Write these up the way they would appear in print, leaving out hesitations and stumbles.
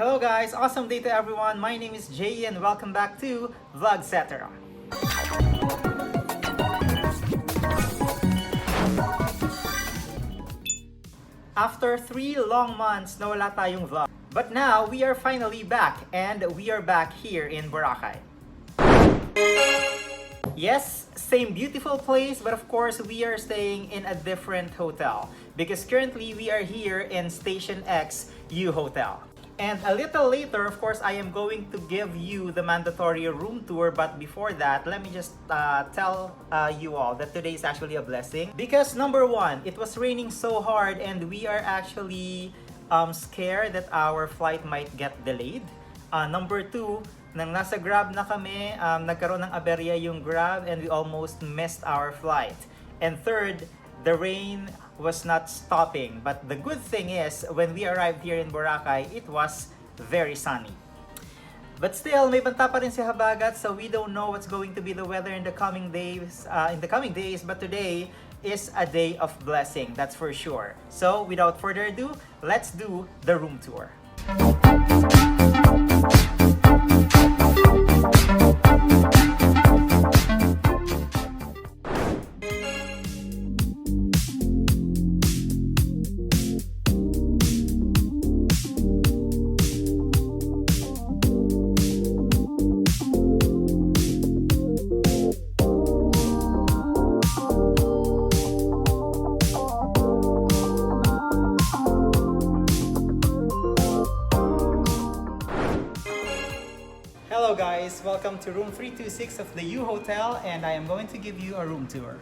Hello guys, awesome day to everyone. My name is Jay and welcome back to VLOGCETERA. After 3 long months na wala tayong vlog. But now, we are finally back and we are back here in Boracay. Yes, same beautiful place, but of course we are staying in a different hotel because currently we are here in Station X HUE Hotel. And a little later, of course, I am going to give you the mandatory room tour. But before that, let me just tell you all that today is actually a blessing. Because number one, it was raining so hard and we are actually scared that our flight might get delayed. Number two, nang nasa Grab na kami, nagkaroon ng aberya yung Grab and we almost missed our flight. And third, the rain was not stopping. But the good thing is, when we arrived here in Boracay, it was very sunny. But still, may banta pa rin si habagat, so we don't know what's going to be the weather in the coming days. But today is a day of blessing, that's for sure. So, without further ado, let's do the room tour. Hello guys, welcome to room 326 of the HUE Hotel and I am going to give you a room tour.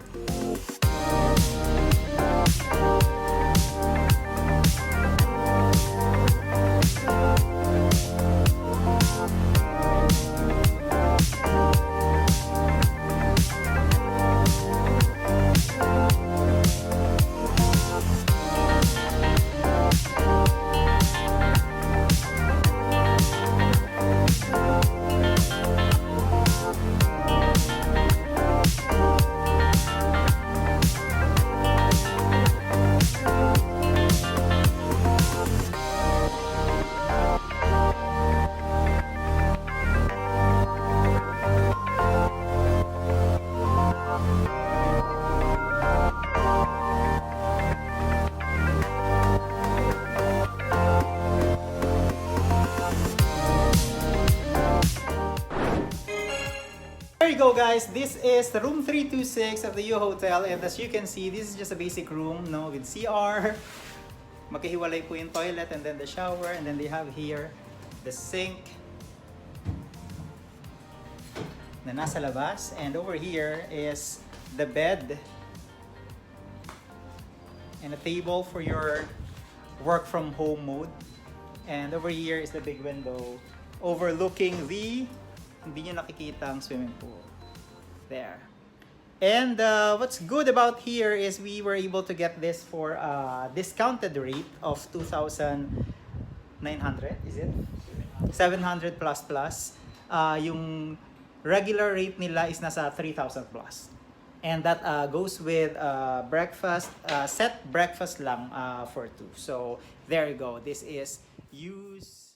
There you go guys, this is the room 326 of the HUE Hotel and as you can see, this is just a basic room with CR. Magkahiwalay po yung toilet and then the shower and then they have here the sink na nasa labas and over here is the bed and a table for your work from home mode and over here is the big window overlooking the hindi nyo nakikita ang swimming pool. There. And what's good about here is we were able to get this for a discounted rate of 2,900, is it? 700 plus plus. Yung regular rate nila is nasa 3,000 plus. And that goes with breakfast, set breakfast lang for two. So there you go. This is HUE's.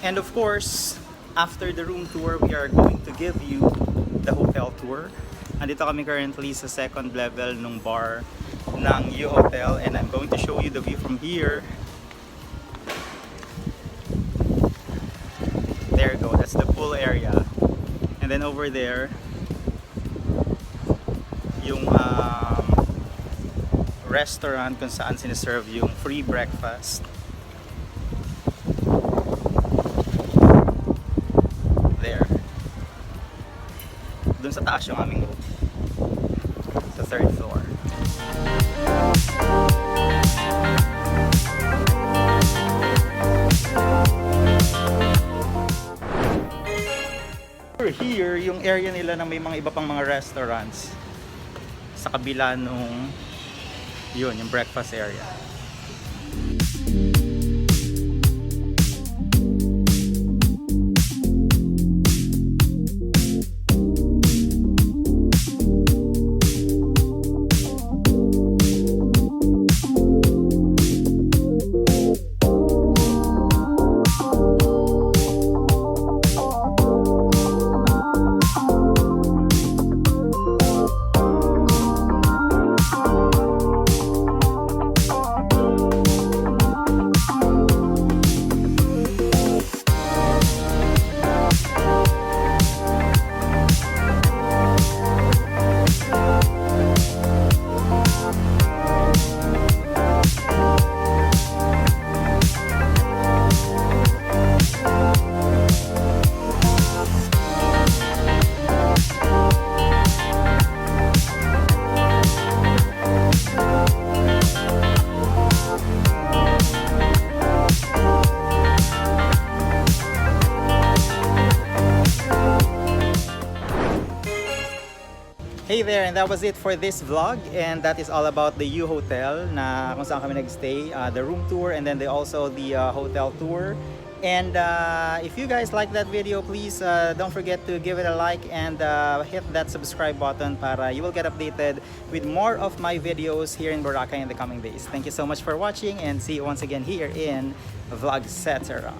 And of course, after the room tour, we are going to give you the hotel tour. Andito kami currently sa second level ng bar ng HUE Hotel and I'm going to show you the view from here. There you go, that's the pool area. And then over there, yung restaurant kung saan sinaserve yung free breakfast. There. Doon sa taas yung aming room. Sa third floor. Here, yung area nila na may mga iba pang mga restaurants. sa kabila nung yun, yung breakfast area. Hey there, and that was it for this vlog, and that is all about the HUE Hotel na kung saan kami nagstay, the room tour, and then also the hotel tour. And if you guys like that video, please don't forget to give it a like and hit that subscribe button para you will get updated with more of my videos here in Boracay in the coming days. Thank you so much for watching, and see you once again here in VLOGCETERA.